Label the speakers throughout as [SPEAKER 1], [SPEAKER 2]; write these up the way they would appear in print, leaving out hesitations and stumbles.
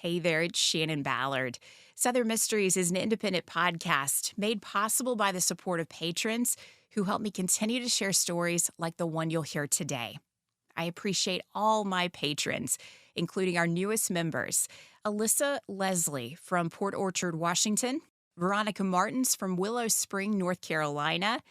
[SPEAKER 1] Hey there, it's Shannon Ballard. Southern Mysteries is an independent podcast made possible by the support of patrons who help me continue to share stories like the one you'll hear today. I appreciate all my patrons, including our newest members, Alyssa Leslie from Port Orchard, Washington, Veronica Martins from Willow Spring, North Carolina,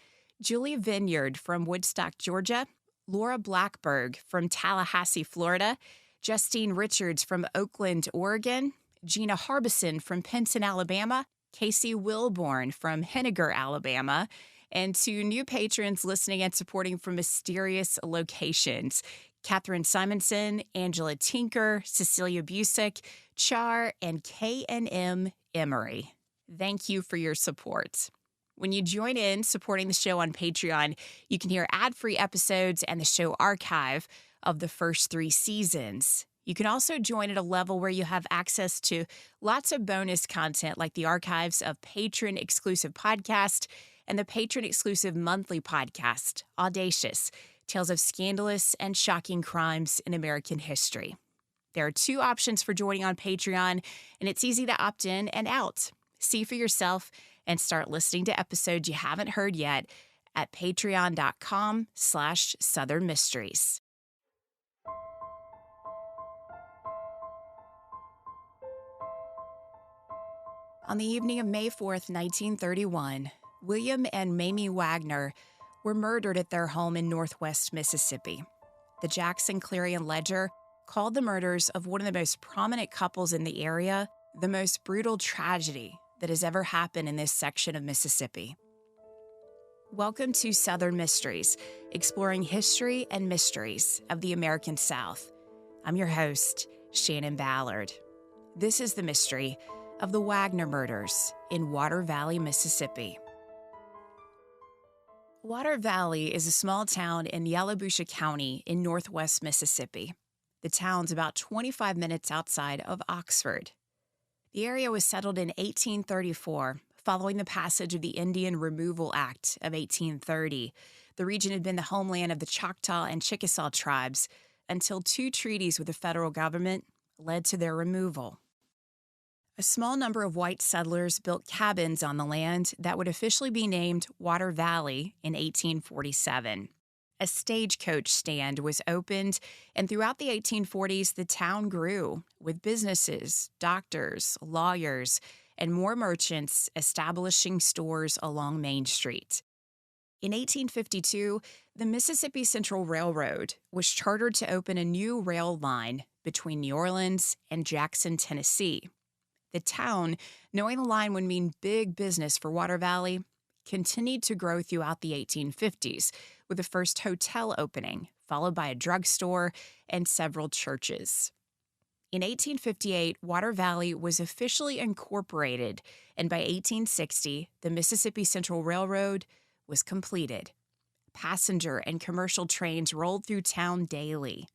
[SPEAKER 1] Julia Vineyard from Woodstock, Georgia, Laura Blackberg from Tallahassee, Florida, Justine Richards from Oakland, Oregon, Gina Harbison from Penton, Alabama, Casey Wilborn from Henniger, Alabama, and to new patrons listening and supporting from mysterious locations, Catherine Simonson, Angela Tinker, Cecilia Busick, Char, and K&M Emery. Thank you for your support. When you join in supporting the show on Patreon, you can hear ad-free episodes and the show archive of the first 3 seasons. You can also join at a level where you have access to lots of bonus content like the archives of patron-exclusive podcast and the patron-exclusive monthly podcast, Audacious, Tales of Scandalous and Shocking Crimes in American History. There are 2 options for joining on Patreon, and it's easy to opt in and out. See for yourself and start listening to episodes you haven't heard yet at patreon.com/Southern Mysteries. On the evening of May 4th, 1931, William and Mamie Wagner were murdered at their home in northwest Mississippi. The Jackson Clarion-Ledger called the murders of one of the most prominent couples in the area the most brutal tragedy that has ever happened in this section of Mississippi. Welcome to Southern Mysteries, exploring history and mysteries of the American South. I'm your host, Shannon Ballard. This is the mystery of the Wagner murders in Water Valley, Mississippi. Water Valley is a small town in Yalobusha County in northwest Mississippi. The town's about 25 minutes outside of Oxford. The area was settled in 1834, following the passage of the Indian Removal Act of 1830. The region had been the homeland of the Choctaw and Chickasaw tribes until 2 treaties with the federal government led to their removal. A small number of white settlers built cabins on the land that would officially be named Water Valley in 1847. A stagecoach stand was opened, and throughout the 1840s, the town grew, with businesses, doctors, lawyers, and more merchants establishing stores along Main Street. In 1852, the Mississippi Central Railroad was chartered to open a new rail line between New Orleans and Jackson, Tennessee. The town, knowing the line would mean big business for Water Valley, continued to grow throughout the 1850s, with the first hotel opening, followed by a drugstore and several churches. In 1858, Water Valley was officially incorporated, and by 1860, the Mississippi Central Railroad was completed. Passenger and commercial trains rolled through town daily.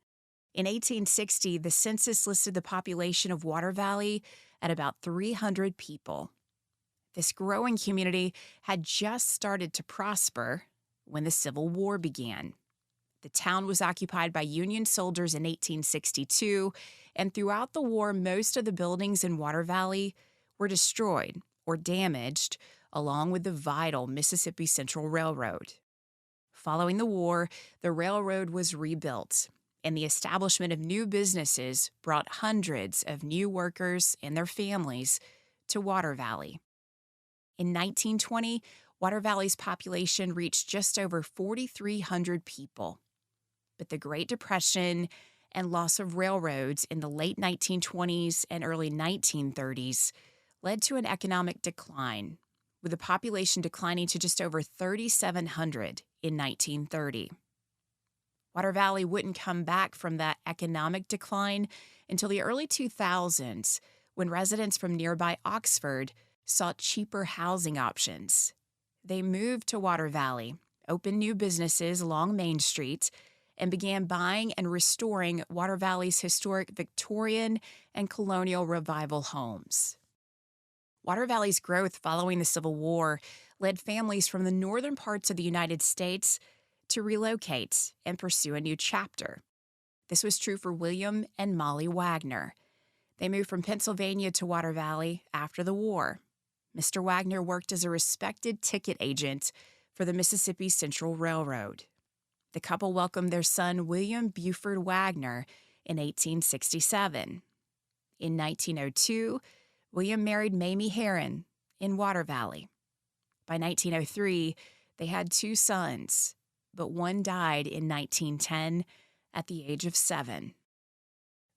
[SPEAKER 1] In 1860, the census listed the population of Water Valley at about 300 people. This growing community had just started to prosper when the Civil War began. The town was occupied by Union soldiers in 1862, and throughout the war, most of the buildings in Water Valley were destroyed or damaged, along with the vital Mississippi Central Railroad. Following the war, the railroad was rebuilt, and the establishment of new businesses brought hundreds of new workers and their families to Water Valley. In 1920, Water Valley's population reached just over 4,300 people. But the Great Depression and loss of railroads in the late 1920s and early 1930s led to an economic decline, with the population declining to just over 3,700 in 1930. Water Valley wouldn't come back from that economic decline until the early 2000s, when residents from nearby Oxford sought cheaper housing options. They moved to Water Valley, opened new businesses along Main Street, and began buying and restoring Water Valley's historic Victorian and colonial revival homes. Water Valley's growth following the Civil War led families from the northern parts of the United States to relocate and pursue a new chapter. This was true for William and Molly Wagner. They moved from Pennsylvania to Water Valley after the war. Mr. Wagner worked as a respected ticket agent for the Mississippi Central Railroad. The couple welcomed their son, William Buford Wagner, in 1867. In 1902, William married Mamie Herron in Water Valley. By 1903, they had 2 sons, but one died in 1910 at the age of 7.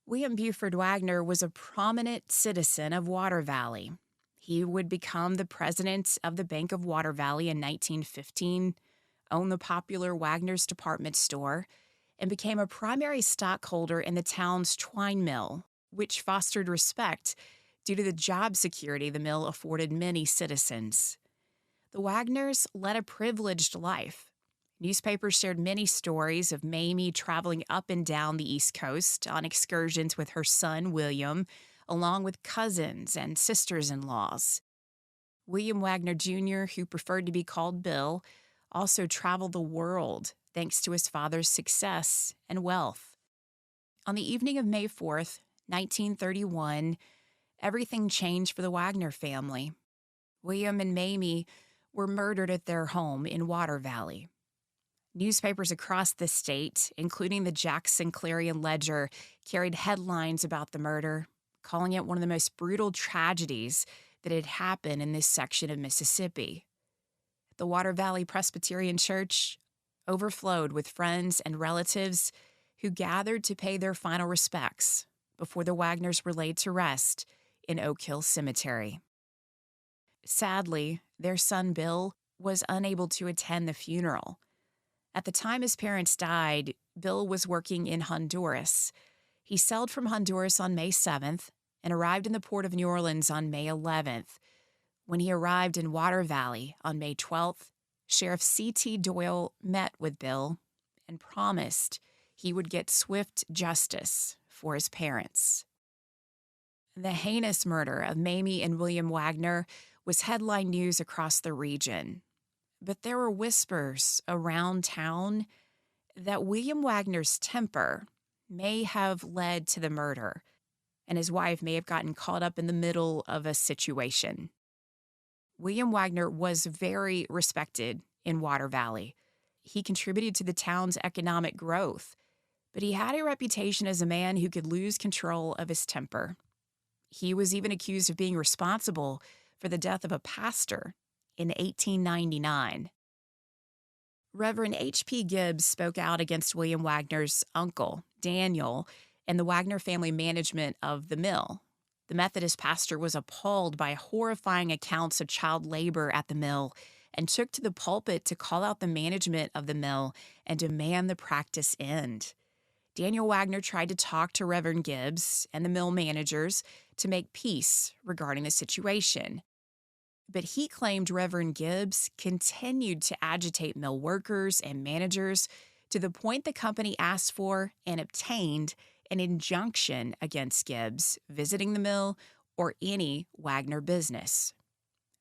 [SPEAKER 1] William Buford Wagner was a prominent citizen of Water Valley. He would become the president of the Bank of Water Valley in 1915, owned the popular Wagner's Department Store, and became a primary stockholder in the town's twine mill, which fostered respect due to the job security the mill afforded many citizens. The Wagners led a privileged life. Newspapers shared many stories of Mamie traveling up and down the East Coast on excursions with her son, William, along with cousins and sisters-in-laws. William Wagner Jr., who preferred to be called Bill, also traveled the world thanks to his father's success and wealth. On the evening of May 4th, 1931, everything changed for the Wagner family. William and Mamie were murdered at their home in Water Valley. Newspapers across the state, including the Jackson Clarion-Ledger, carried headlines about the murder, calling it one of the most brutal tragedies that had happened in this section of Mississippi. The Water Valley Presbyterian Church overflowed with friends and relatives who gathered to pay their final respects before the Wagners were laid to rest in Oak Hill Cemetery. Sadly, their son Bill was unable to attend the funeral. At the time his parents died, Bill was working in Honduras. He sailed from Honduras on May 7th and arrived in the port of New Orleans on May 11th. When he arrived in Water Valley on May 12th, Sheriff C.T. Doyle met with Bill and promised he would get swift justice for his parents. The heinous murder of Mamie and William Wagner was headline news across the region. But there were whispers around town that William Wagner's temper may have led to the murder, and his wife may have gotten caught up in the middle of a situation. William Wagner was very respected in Water Valley. He contributed to the town's economic growth, but he had a reputation as a man who could lose control of his temper. He was even accused of being responsible for the death of a pastor in 1899. Reverend H.P. Gibbs spoke out against William Wagner's uncle, Daniel, and the Wagner family management of the mill. The Methodist pastor was appalled by horrifying accounts of child labor at the mill and took to the pulpit to call out the management of the mill and demand the practice end. Daniel Wagner tried to talk to Reverend Gibbs and the mill managers to make peace regarding the situation. But he claimed Reverend Gibbs continued to agitate mill workers and managers to the point the company asked for and obtained an injunction against Gibbs visiting the mill or any Wagner business.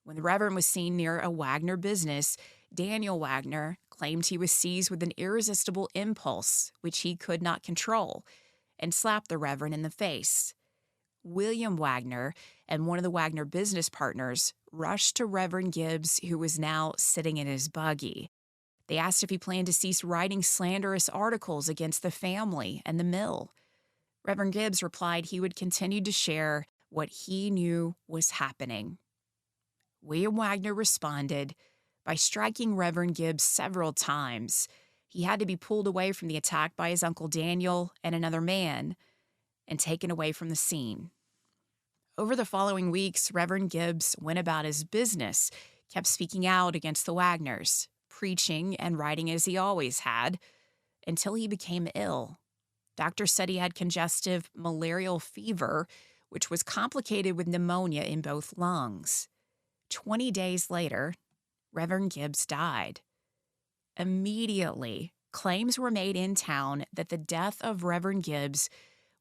[SPEAKER 1] When the Reverend was seen near a Wagner business, Daniel Wagner claimed he was seized with an irresistible impulse which he could not control and slapped the Reverend in the face. William Wagner and one of the Wagner business partners rushed to Reverend Gibbs, who was now sitting in his buggy. They asked if he planned to cease writing slanderous articles against the family and the mill. Reverend Gibbs replied he would continue to share what he knew was happening. William Wagner responded by striking Reverend Gibbs several times. He had to be pulled away from the attack by his uncle Daniel and another man and taken away from the scene. Over the following weeks, Reverend Gibbs went about his business, kept speaking out against the Wagners, preaching and writing as he always had, until he became ill. Doctors said he had congestive malarial fever, which was complicated with pneumonia in both lungs. 20 days later, Reverend Gibbs died. Immediately, claims were made in town that the death of Reverend Gibbs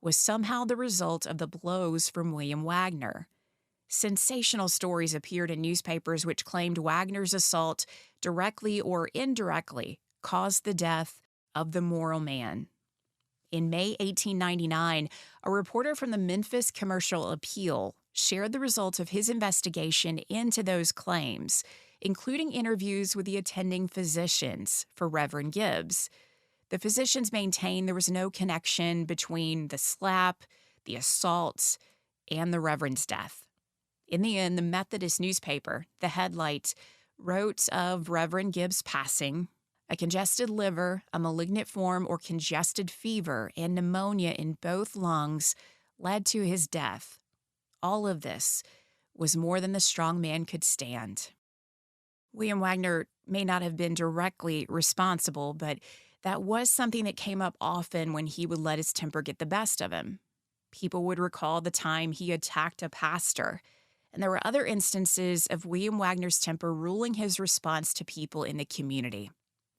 [SPEAKER 1] was somehow the result of the blows from William Wagner. Sensational stories appeared in newspapers which claimed Wagner's assault directly or indirectly caused the death of the moral man. In May 1899, a reporter from the Memphis Commercial Appeal shared the results of his investigation into those claims, including interviews with the attending physicians for Reverend Gibbs. The physicians maintained there was no connection between the slap, the assault, and the Reverend's death. In the end, the Methodist newspaper, The Headlight, wrote of Reverend Gibbs' passing: a congested liver, a malignant form or congested fever, and pneumonia in both lungs led to his death. All of this was more than the strong man could stand. William Wagner may not have been directly responsible, but that was something that came up often when he would let his temper get the best of him. People would recall the time he attacked a pastor, and there were other instances of William Wagner's temper ruling his response to people in the community.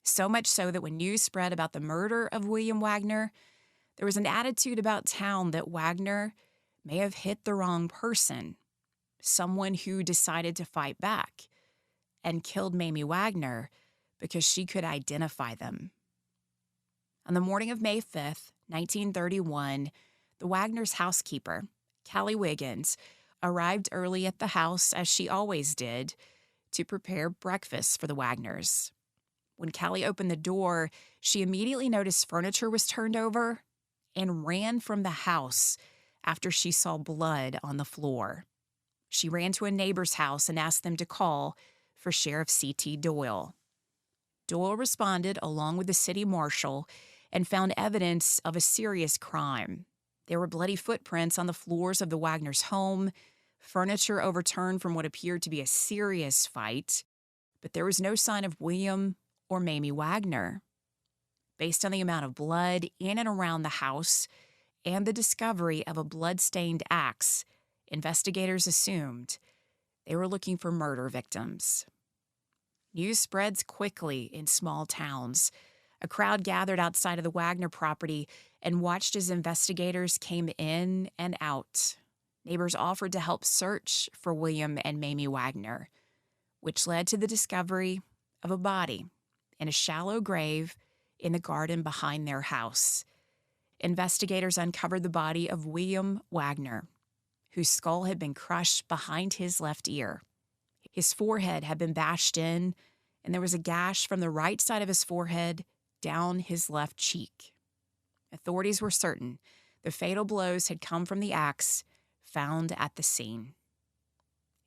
[SPEAKER 1] So much so that when news spread about the murder of William Wagner, there was an attitude about town that Wagner may have hit the wrong person, someone who decided to fight back and killed Mamie Wagner because she could identify them. On the morning of May 5th, 1931, the Wagners' housekeeper, Callie Wiggins, arrived early at the house, as she always did, to prepare breakfast for the Wagners. When Callie opened the door, she immediately noticed furniture was turned over and ran from the house after she saw blood on the floor. She ran to a neighbor's house and asked them to call for Sheriff C.T. Doyle. Doyle responded along with the city marshal and found evidence of a serious crime. There were bloody footprints on the floors of the Wagners' home, furniture overturned from what appeared to be a serious fight, but there was no sign of William or Mamie Wagner. Based on the amount of blood in and around the house and the discovery of a blood-stained axe, investigators assumed they were looking for murder victims. News spreads quickly in small towns. A crowd gathered outside of the Wagner property and watched as investigators came in and out. Neighbors offered to help search for William and Mamie Wagner, which led to the discovery of a body in a shallow grave in the garden behind their house. Investigators uncovered the body of William Wagner, whose skull had been crushed behind his left ear. His forehead had been bashed in, and there was a gash from the right side of his forehead down his left cheek. Authorities were certain the fatal blows had come from the axe found at the scene.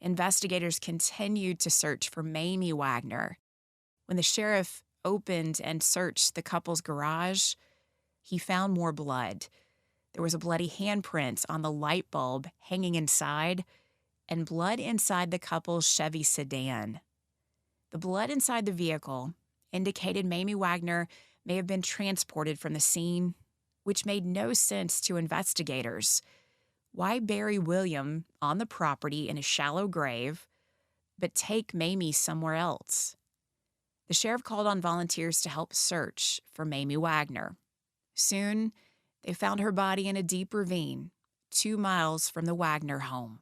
[SPEAKER 1] Investigators continued to search for Mamie Wagner. When the sheriff opened and searched the couple's garage, he found more blood. There was a bloody handprint on the light bulb hanging inside, and blood inside the couple's Chevy sedan. The blood inside the vehicle indicated Mamie Wagner may have been transported from the scene, which made no sense to investigators. Why bury William on the property in a shallow grave, but take Mamie somewhere else? The sheriff called on volunteers to help search for Mamie Wagner. Soon, they found her body in a deep ravine, 2 miles from the Wagner home.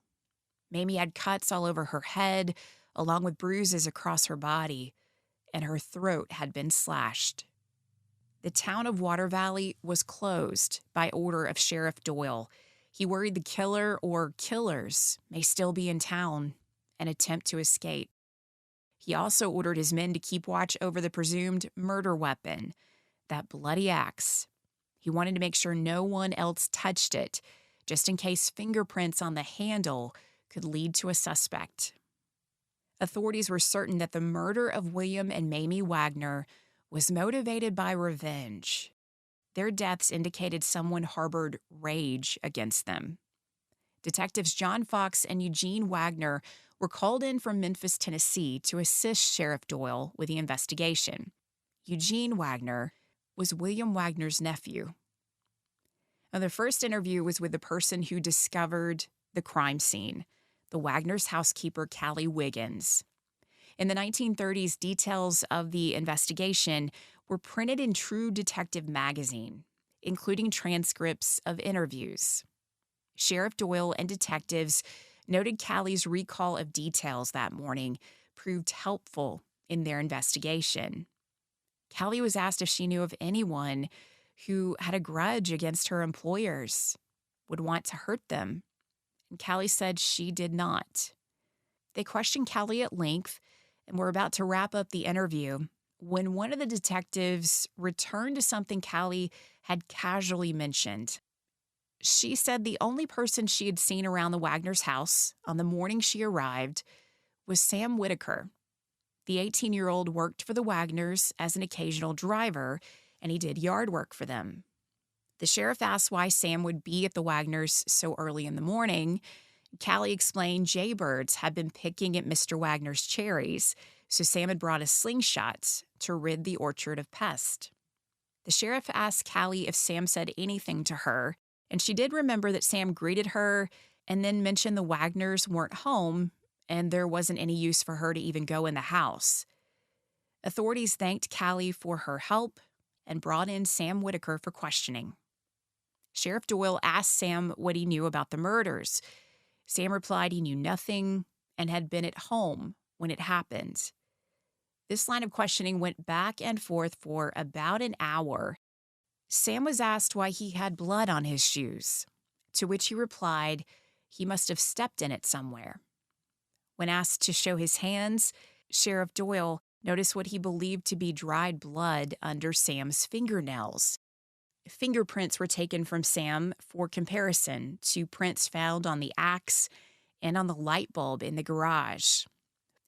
[SPEAKER 1] Mamie had cuts all over her head, along with bruises across her body, and her throat had been slashed. The town of Water Valley was closed by order of Sheriff Doyle. He worried the killer or killers may still be in town and attempt to escape. He also ordered his men to keep watch over the presumed murder weapon, that bloody axe. He wanted to make sure no one else touched it, just in case fingerprints on the handle could lead to a suspect. Authorities were certain that the murder of William and Mamie Wagner was motivated by revenge. Their deaths indicated someone harbored rage against them. Detectives John Fox and Eugene Wagner were called in from Memphis, Tennessee, to assist Sheriff Doyle with the investigation. Eugene Wagner was William Wagner's nephew. Now, the first interview was with the person who discovered the crime scene, the Wagner's housekeeper, Callie Wiggins. In the 1930s, details of the investigation were printed in True Detective magazine, including transcripts of interviews. Sheriff Doyle and detectives noted Callie's recall of details that morning proved helpful in their investigation. Callie was asked if she knew of anyone who had a grudge against her employers, would want to hurt them. And Callie said she did not. They questioned Callie at length and were about to wrap up the interview when one of the detectives returned to something Callie had casually mentioned. She said the only person she had seen around the Wagner's house on the morning she arrived was Sam Whitaker. The 18-year-old worked for the Wagners as an occasional driver, and he did yard work for them. The sheriff asked why Sam would be at the Wagners so early in the morning. Callie explained jaybirds had been picking at Mr. Wagner's cherries, so Sam had brought a slingshot to rid the orchard of pests. The sheriff asked Callie if Sam said anything to her, and she did remember that Sam greeted her and then mentioned the Wagners weren't home and there wasn't any use for her to even go in the house. Authorities thanked Callie for her help and brought in Sam Whitaker for questioning. Sheriff Doyle asked Sam what he knew about the murders. Sam replied he knew nothing and had been at home when it happened. This line of questioning went back and forth for about an hour. Sam was asked why he had blood on his shoes, to which he replied he must have stepped in it somewhere. When asked to show his hands, Sheriff Doyle noticed what he believed to be dried blood under Sam's fingernails. Fingerprints were taken from Sam for comparison to prints found on the axe and on the light bulb in the garage.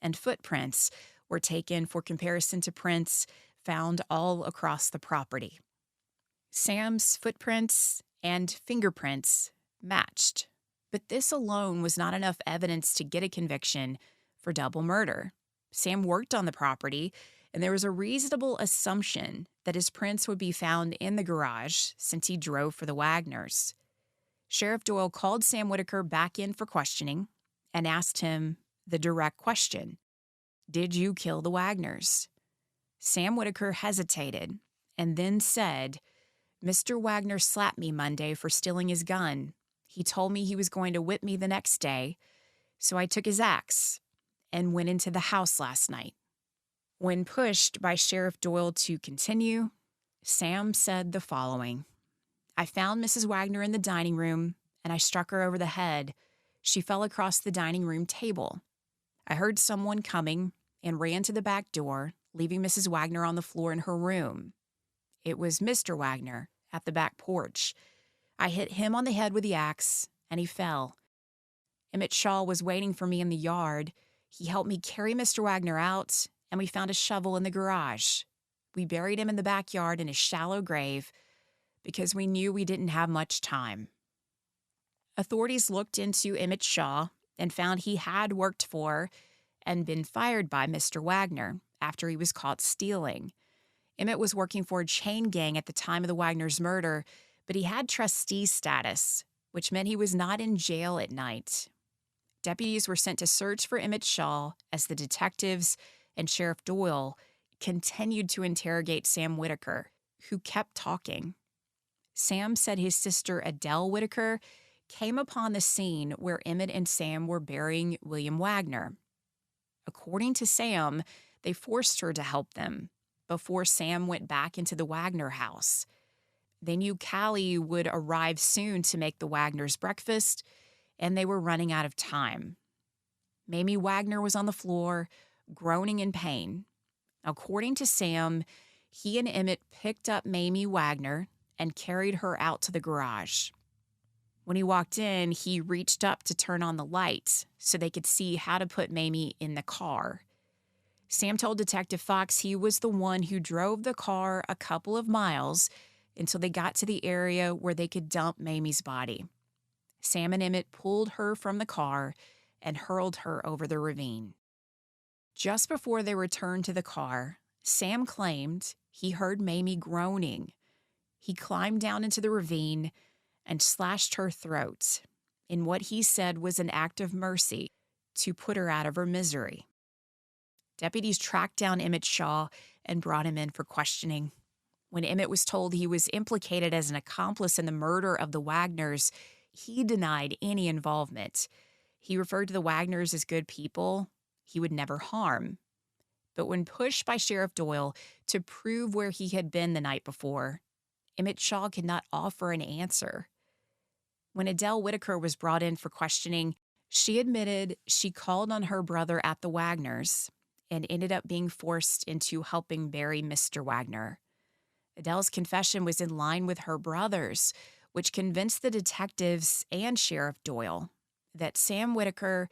[SPEAKER 1] And footprints were taken for comparison to prints found all across the property. Sam's footprints and fingerprints matched, but this alone was not enough evidence to get a conviction for double murder. Sam worked on the property, and there was a reasonable assumption that his prints would be found in the garage since he drove for the Wagners. Sheriff Doyle called Sam Whitaker back in for questioning and asked him the direct question, "Did you kill the Wagners?" Sam Whitaker hesitated and then said, "Mr. Wagner slapped me Monday for stealing his gun. He told me he was going to whip me the next day, so I took his axe and went into the house last night." When pushed by Sheriff Doyle to continue, Sam said the following: "I found Mrs. Wagner in the dining room, and I struck her over the head. She fell across the dining room table. I heard someone coming and ran to the back door, leaving Mrs. Wagner on the floor in her room. It was Mr. Wagner at the back porch. I hit him on the head with the axe, and he fell. Emmett Shaw was waiting for me in the yard. He helped me carry Mr. Wagner out, and we found a shovel in the garage. We buried him in the backyard in a shallow grave because we knew we didn't have much time." Authorities looked into Emmett Shaw and found he had worked for and been fired by Mr. Wagner after he was caught stealing. Emmett was working for a chain gang at the time of the Wagner's murder, but he had trustee status, which meant he was not in jail at night. Deputies were sent to search for Emmett Shaw as the detectives and Sheriff Doyle continued to interrogate Sam Whitaker, who kept talking. Sam said his sister Adele Whitaker came upon the scene where Emmett and Sam were burying William Wagner. According to Sam, they forced her to help them before Sam went back into the Wagner house. They knew Callie would arrive soon to make the Wagners breakfast, and they were running out of time. Mamie Wagner was on the floor, groaning in pain. According to Sam, he and Emmett picked up Mamie Wagner and carried her out to the garage. When he walked in, he reached up to turn on the light so they could see how to put Mamie in the car. Sam told Detective Fox he was the one who drove the car a couple of miles until they got to the area where they could dump Mamie's body. Sam and Emmett pulled her from the car and hurled her over the ravine. Just before they returned to the car, Sam claimed he heard Mamie groaning. He climbed down into the ravine and slashed her throat in what he said was an act of mercy to put her out of her misery. Deputies tracked down Emmett Shaw and brought him in for questioning. When Emmett was told he was implicated as an accomplice in the murder of the Wagners, he denied any involvement. He referred to the Wagners as good people he would never harm. But when pushed by Sheriff Doyle to prove where he had been the night before, Emmett Shaw could not offer an answer. When Adele Whitaker was brought in for questioning, she admitted she called on her brother at the Wagners and ended up being forced into helping bury Mr. Wagner. Adele's confession was in line with her brother's, which convinced the detectives and Sheriff Doyle that Sam Whitaker,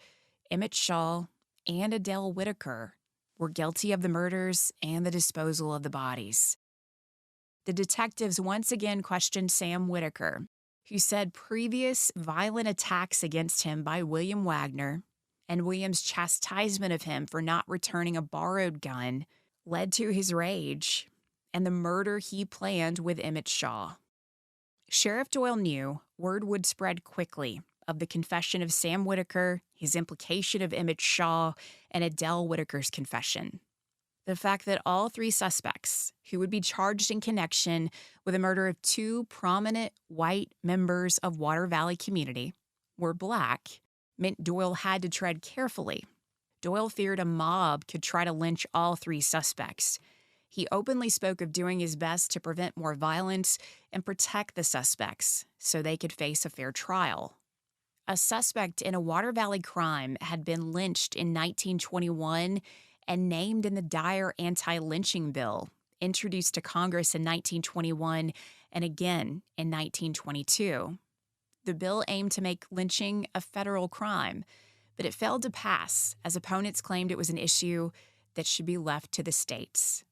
[SPEAKER 1] Emmett Shaw, and Adele Whitaker were guilty of the murders and the disposal of the bodies. The detectives once again questioned Sam Whitaker, who said previous violent attacks against him by William Wagner and William's chastisement of him for not returning a borrowed gun led to his rage and the murder he planned with Emmett Shaw. Sheriff Doyle knew word would spread quickly of the confession of Sam Whitaker, his implication of Emmett Shaw, and Adele Whitaker's confession. The fact that all three suspects, who would be charged in connection with the murder of two prominent white members of Water Valley community, were black, meant Doyle had to tread carefully. Doyle feared a mob could try to lynch all three suspects. He openly spoke of doing his best to prevent more violence and protect the suspects so they could face a fair trial. A suspect in a Water Valley crime had been lynched in 1921 and named in the Dyer anti-lynching bill, introduced to Congress in 1921 and again in 1922. The bill aimed to make lynching a federal crime, but it failed to pass as opponents claimed it was an issue that should be left to the states.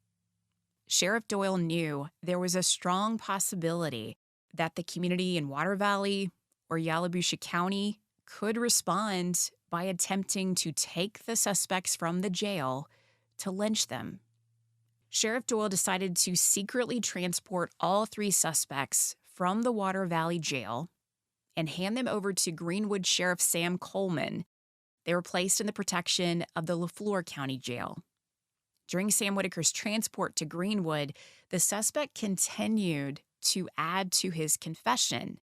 [SPEAKER 1] Sheriff Doyle knew there was a strong possibility that the community in Water Valley or Yalobusha County could respond by attempting to take the suspects from the jail to lynch them. Sheriff Doyle decided to secretly transport all three suspects from the Water Valley jail and hand them over to Greenwood Sheriff Sam Coleman. They were placed in the protection of the Leflore County Jail. During Sam Whitaker's transport to Greenwood, the suspect continued to add to his confession.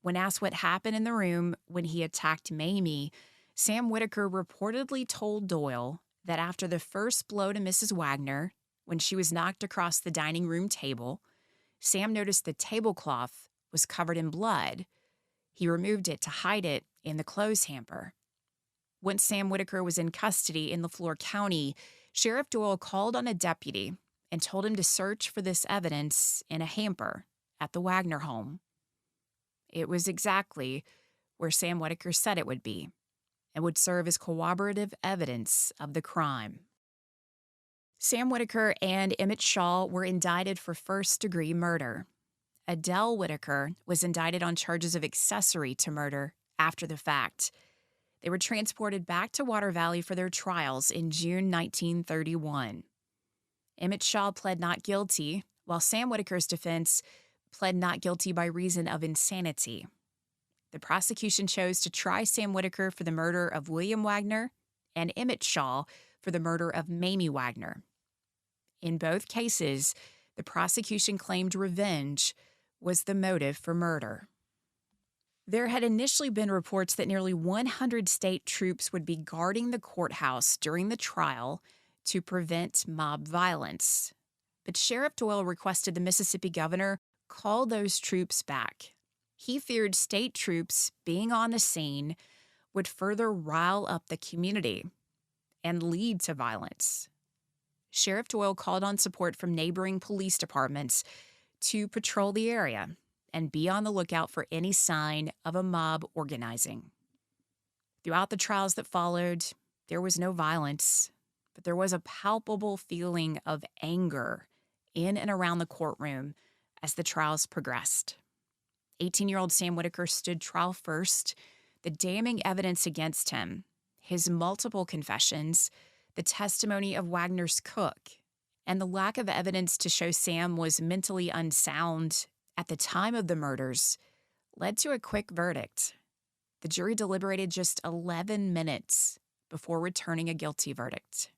[SPEAKER 1] When asked what happened in the room when he attacked Mamie, Sam Whitaker reportedly told Doyle that after the first blow to Mrs. Wagner, when she was knocked across the dining room table, Sam noticed the tablecloth was covered in blood. He removed it to hide it in the clothes hamper. Once Sam Whitaker was in custody in Leflore County, Sheriff Doyle called on a deputy and told him to search for this evidence in a hamper at the Wagner home. It was exactly where Sam Whitaker said it would be and would serve as corroborative evidence of the crime. Sam Whitaker and Emmett Shaw were indicted for first-degree murder. Adele Whitaker was indicted on charges of accessory to murder after the fact. They were transported back to Water Valley for their trials in June 1931. Emmett Shaw pled not guilty, while Sam Whitaker's defense pled not guilty by reason of insanity. The prosecution chose to try Sam Whitaker for the murder of William Wagner and Emmett Shaw for the murder of Mamie Wagner. In both cases, the prosecution claimed revenge was the motive for murder. There had initially been reports that nearly 100 state troops would be guarding the courthouse during the trial to prevent mob violence. But Sheriff Doyle requested the Mississippi governor call those troops back. He feared state troops being on the scene would further rile up the community and lead to violence. Sheriff Doyle called on support from neighboring police departments to patrol the area and be on the lookout for any sign of a mob organizing. Throughout the trials that followed, there was no violence, but there was a palpable feeling of anger in and around the courtroom as the trials progressed. 18-year-old Sam Whitaker stood trial first. The damning evidence against him, his multiple confessions, the testimony of Wagner's cook, and the lack of evidence to show Sam was mentally unsound at the time of the murders led to a quick verdict. The jury deliberated just 11 minutes before returning a guilty verdict.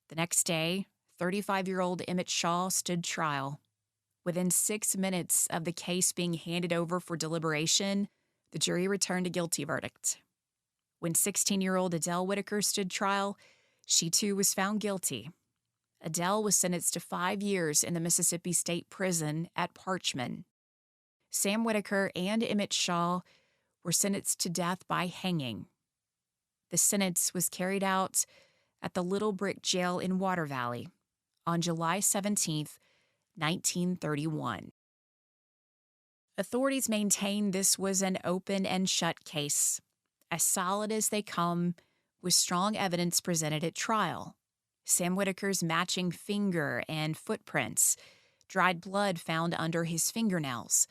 [SPEAKER 1] The next day, 35-year-old Emmett Shaw stood trial. Within 6 minutes of the case being handed over for deliberation, the jury returned a guilty verdict. When 16-year-old Adele Whitaker stood trial, she too was found guilty. Adele was sentenced to 5 years in the Mississippi State Prison at Parchman. Sam Whitaker and Emmett Shaw were sentenced to death by hanging. The sentence was carried out at the Little Brick Jail in Water Valley on July 17, 1931. Authorities maintain this was an open and shut case, as solid as they come, with strong evidence presented at trial. Sam Whitaker's matching finger and footprints, dried blood found under his fingernails,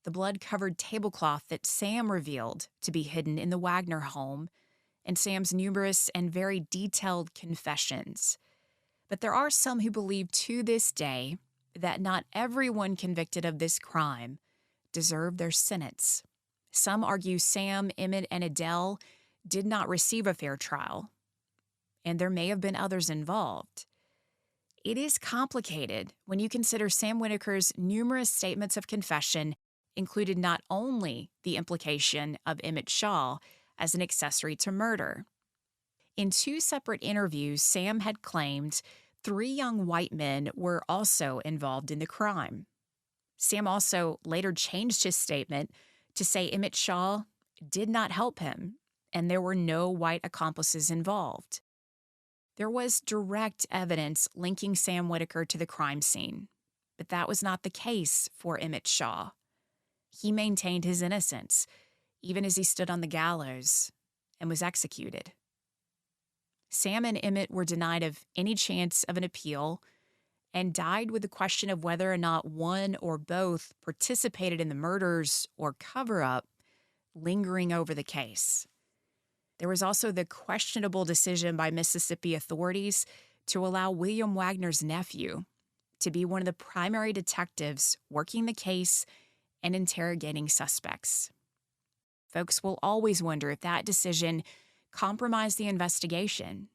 [SPEAKER 1] the blood-covered tablecloth that Sam revealed to be hidden in the Wagner home, and Sam's numerous and very detailed confessions. But there are some who believe to this day that not everyone convicted of this crime deserved their sentence. Some argue Sam, Emmett, and Adele did not receive a fair trial, and there may have been others involved. It is complicated when you consider Sam Whitaker's numerous statements of confession included not only the implication of Emmett Shaw as an accessory to murder. In 2 separate interviews, Sam had claimed 3 young white men were also involved in the crime. Sam also later changed his statement to say Emmett Shaw did not help him, and there were no white accomplices involved. There was direct evidence linking Sam Whitaker to the crime scene, but that was not the case for Emmett Shaw. He maintained his innocence, even as he stood on the gallows and was executed. Sam and Emmett were denied of any chance of an appeal and died with the question of whether or not one or both participated in the murders or cover-up lingering over the case. There was also the questionable decision by Mississippi authorities to allow William Wagner's nephew to be one of the primary detectives working the case and interrogating suspects. Folks will always wonder if that decision compromised the investigation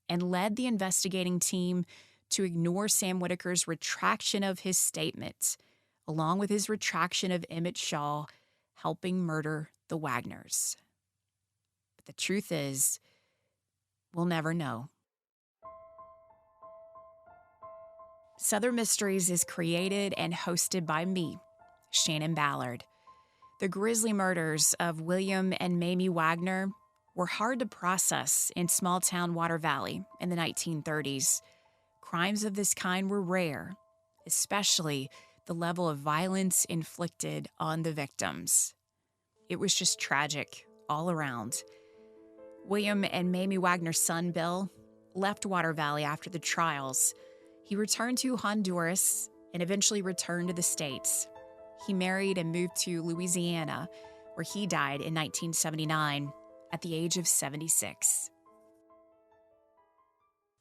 [SPEAKER 1] and led the investigating team to ignore Sam Whitaker's retraction of his statement, along with his retraction of Emmett Shaw helping murder the Wagners. But the truth is, we'll never know. Southern Mysteries is created and hosted by me, Shannon Ballard. The grisly murders of William and Mamie Wagner were hard to process in small-town Water Valley in the 1930s. Crimes of this kind were rare, especially the level of violence inflicted on the victims. It was just tragic all around. William and Mamie Wagner's son, Bill, left Water Valley after the trials. He returned to Honduras and eventually returned to the States. He married and moved to Louisiana, where he died in 1979 at the age of 76.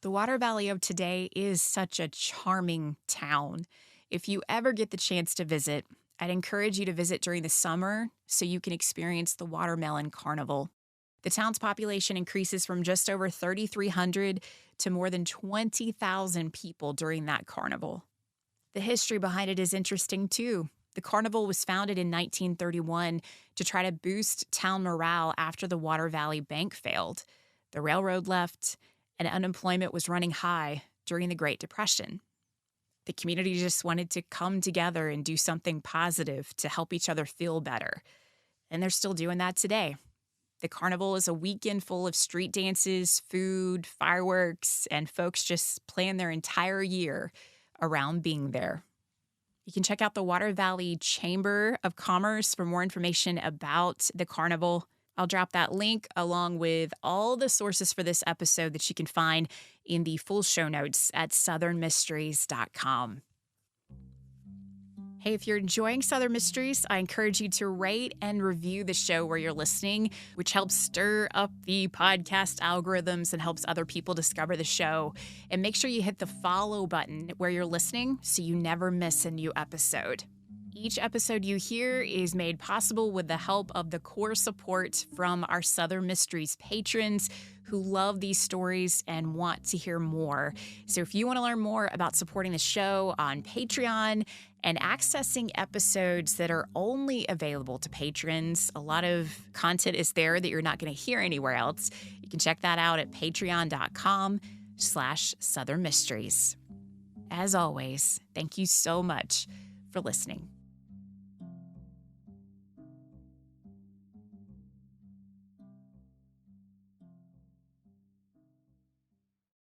[SPEAKER 1] The Water Valley of today is such a charming town. If you ever get the chance to visit, I'd encourage you to visit during the summer so you can experience the Watermelon Carnival. The town's population increases from just over 3,300 to more than 20,000 people during that carnival. The history behind it is interesting, too. The carnival was founded in 1931 to try to boost town morale after the Water Valley Bank failed. The railroad left, and unemployment was running high during the Great Depression. The community just wanted to come together and do something positive to help each other feel better. And they're still doing that today. The carnival is a weekend full of street dances, food, fireworks, and folks just plan their entire year around being there. You can check out the Water Valley Chamber of Commerce for more information about the carnival. I'll drop that link along with all the sources for this episode that you can find in the full show notes at southernmysteries.com. Hey, if you're enjoying Southern Mysteries, I encourage you to rate and review the show where you're listening, which helps stir up the podcast algorithms and helps other people discover the show. And make sure you hit the follow button where you're listening so you never miss a new episode. Each episode you hear is made possible with the help of the core support from our Southern Mysteries patrons who love these stories and want to hear more. So if you want to learn more about supporting the show on Patreon and accessing episodes that are only available to patrons, a lot of content is there that you're not going to hear anywhere else. You can check that out at patreon.com/Southern Mysteries. As always, thank you so much for listening.